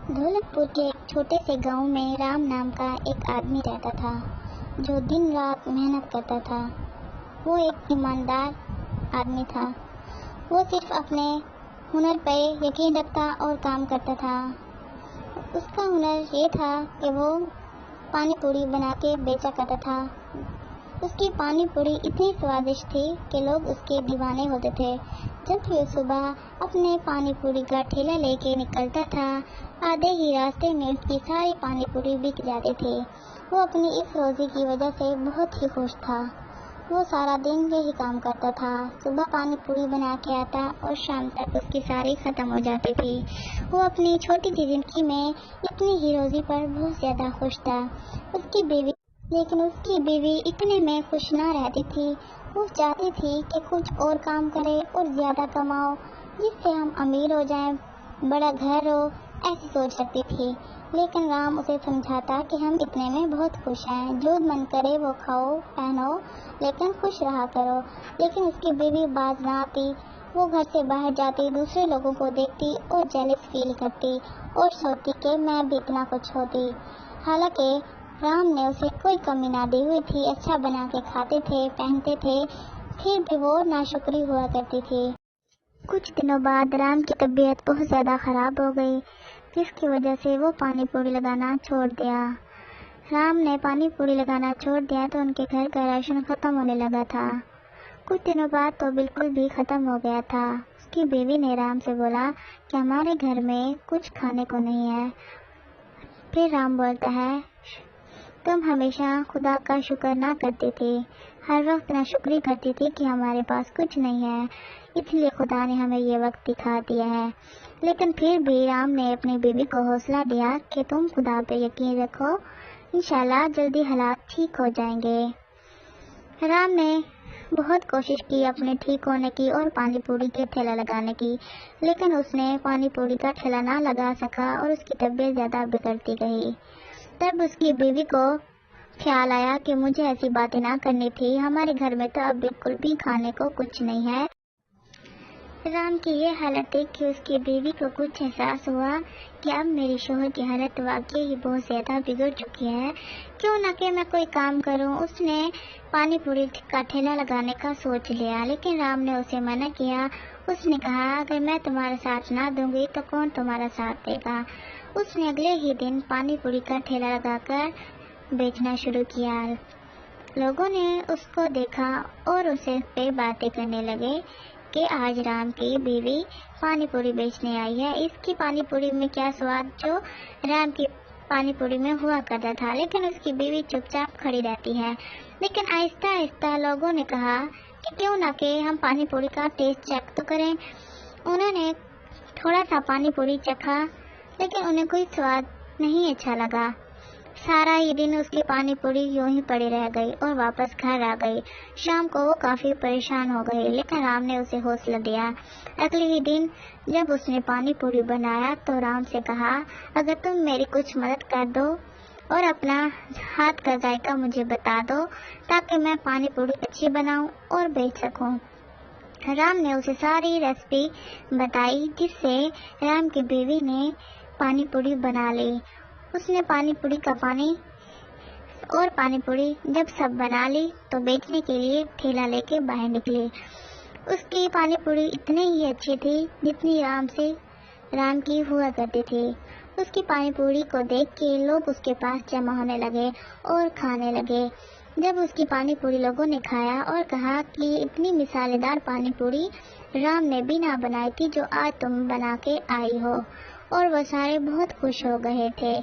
دھولت پور کے ایک چھوٹے سے گاؤں میں رام نام کا ایک آدمی رہتا تھا جو دن رات محنت کرتا تھا۔ وہ ایک ایماندار آدمی تھا۔ وہ صرف اپنے ہنر پہ یقین رکھتا اور کام کرتا تھا۔ اس کا ہنر یہ تھا کہ وہ پانی پوری بنا کے بیچا کرتا تھا۔ اس کی پانی پوری اتنی سوادشٹ تھی کہ لوگ اس کے دیوانے ہوتے تھے۔ جب بھی وہ صبح اپنے پانی پوری کا ٹھیلا لے کے نکلتا تھا، آدھے ہی راستے میں اس کی ساری پانی پوری بک جاتی تھی۔ وہ اپنی اس روزی کی وجہ سے بہت ہی خوش تھا۔ وہ سارا دن یہی کام کرتا تھا، صبح پانی پوری بنا کے آتا اور شام تک اس کی ساری ختم ہو جاتی تھی۔ وہ اپنی چھوٹی سی زندگی میں اتنی ہی روزی پر بہت زیادہ خوش تھا۔ لیکن اس کی بیوی اتنے میں خوش نہ رہتی تھی۔ وہ چاہتی تھی کہ کچھ اور کام کرے اور زیادہ کماؤ، جس سے ہم امیر ہو جائیں، بڑا گھر ہو، ایسی سوچ رکھتی تھی۔ لیکن رام اسے سمجھاتا کہ ہم اتنے میں بہت خوش ہیں، جو من کرے وہ کھاؤ پہنو، لیکن خوش رہا کرو۔ لیکن اس کی بیوی باز نہ آتی۔ وہ گھر سے باہر جاتی، دوسرے لوگوں کو دیکھتی اور جیلس فیل کرتی اور سوچتی کہ میں بھی اتنا کچھ ہوتی۔ حالانکہ رام نے اسے کوئی کمی نہ دی ہوئی تھی، اچھا بنا کے کھاتے تھے، پہنتے تھے، پھر بھی وہ ناشکری ہوا کرتی تھی۔ کچھ دنوں بعد رام کی طبیعت بہت زیادہ خراب ہو گئی، جس کی وجہ سے وہ پانی پوری لگانا چھوڑ دیا۔ رام نے پانی پوری لگانا چھوڑ دیا تو ان کے گھر کا راشن ختم ہونے لگا تھا۔ کچھ دنوں بعد تو بالکل بھی ختم ہو گیا تھا۔ اس کی بیوی نے رام سے بولا کہ ہمارے گھر میں کچھ کھانے کو نہیں ہے۔ پھر رام بولتا ہے، تم ہمیشہ خدا کا شکر نہ کرتی تھی، ہر وقت ناشکری کرتی تھی کہ ہمارے پاس کچھ نہیں ہے، اس لیے خدا نے ہمیں یہ وقت دکھا دیا ہے۔ لیکن پھر بھی رام نے اپنی بیوی کو حوصلہ دیا کہ تم خدا پہ یقین رکھو، انشاءاللہ جلدی حالات ٹھیک ہو جائیں گے۔ رام نے بہت کوشش کی اپنے ٹھیک ہونے کی اور پانی پوری کے ٹھیلا لگانے کی، لیکن اس نے پانی پوری کا ٹھیلا نہ لگا سکا اور اس کی طبیعت زیادہ بگڑتی گئی۔ تب اس کی بیوی کو خیال آیا کہ مجھے ایسی باتیں نہ کرنی تھی، ہمارے گھر میں تو اب بالکل بھی کھانے کو کچھ نہیں ہے۔ رام کی یہ حالت دیکھ کے اس کی بیوی کو کچھ احساس ہوا کہ اب میری شوہر کی حالت واقعی ہی بہت زیادہ بگڑ چکی ہے، کیوں نہ کہ میں کوئی کام کروں۔ اس نے پانی پوری کا ٹھیلا لگانے کا سوچ لیا، لیکن رام نے اسے منع کیا۔ اس نے کہا، اگر میں تمہارا ساتھ نہ دوں گی تو کون تمہارا ساتھ دے گا۔ اس نے اگلے ہی دن پانی پوری کا ٹھیلا لگا کر بیچنا شروع کیا۔ لوگوں نے اس کو دیکھا اور اسے پہ باتیں کرنے لگے کہ آج رام کی بیوی پانی پوری بیچنے آئی ہے، اس کی پانی پوری میں کیا سواد جو رام کی پانی پوری میں ہوا کرتا تھا۔ لیکن اس کی بیوی چپ چاپ کھڑی رہتی ہے۔ لیکن آہستہ آہستہ لوگوں نے کہا کہ کیوں نہ کہ ہم پانی پوری کا ٹیسٹ چیک تو کریں۔ انہوں نے تھوڑا سا پانی پوری چکھا، لیکن انہیں کوئی سواد نہیں اچھا لگا۔ سارا ہی دن اس کی پانی پوری یوں ہی پڑی رہ گئی اور واپس گھر آ گئی۔ شام کو وہ کافی پریشان ہو گئی، لیکن رام نے اسے حوصلہ دیا۔ اگلے ہی دن جب اس نے پانی پوری بنایا تو رام سے کہا، اگر تم میری کچھ مدد کر دو اور اپنا ہاتھ کا ذائقہ مجھے بتا دو تاکہ میں پانی پوری اچھی بناؤں اور بیچ سکوں۔ رام نے اسے ساری ریسپی بتائی، جس سے رام کی بیوی نے پانی پوری بنا لی۔ اس نے پانی پوری کا پانی اور پانی پوری جب سب بنا لی تو بیچنے کے لیے ٹھیلا لے کے باہر نکلی۔ اس کی پانی پوری اتنی ہی اچھی تھی جتنی رام کی ہوا کرتی تھی۔ اس کی پانی پوری کو دیکھ کے لوگ اس کے پاس جمع ہونے لگے اور کھانے لگے۔ جب اس کی پانی پوری لوگوں نے کھایا اور کہا کہ اتنی مثالے دار پانی پوری رام نے بھی نہ بنائی تھی جو آج تم بنا کے آئی ہو، اور وہ سارے بہت خوش ہو گئے تھے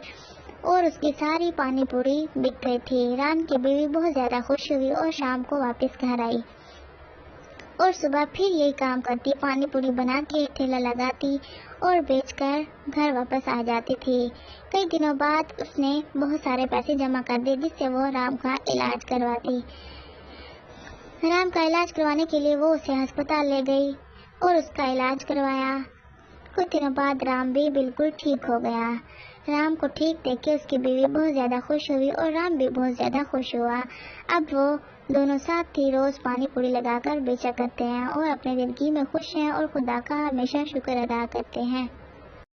اور اس کی ساری پانی پوری بک گئی تھی۔ رام کی بیوی بہت زیادہ خوش ہوئی اور شام کو واپس گھر آئی اور صبح پھر یہی کام کرتی، پانی پوری بنا کے ٹھیلا لگاتی اور بیچ کر گھر واپس آ جاتی تھی۔ کئی دنوں بعد اس نے بہت سارے پیسے جمع کر دیے، جس سے وہ رام کا علاج کرواتی۔ رام کا علاج کروانے کے لیے وہ اسے ہسپتال لے گئی اور اس کا علاج کروایا۔ کچھ دنوں بعد رام بھی بالکل ٹھیک ہو گیا۔ رام کو ٹھیک دیکھ کے اس کی بیوی بہت زیادہ خوش ہوئی اور رام بھی بہت زیادہ خوش ہوا۔ اب وہ دونوں ساتھ ہی روز پانی پوری لگا کر بیچا کرتے ہیں اور اپنی زندگی میں خوش ہیں اور خدا کا ہمیشہ شکر ادا کرتے ہیں۔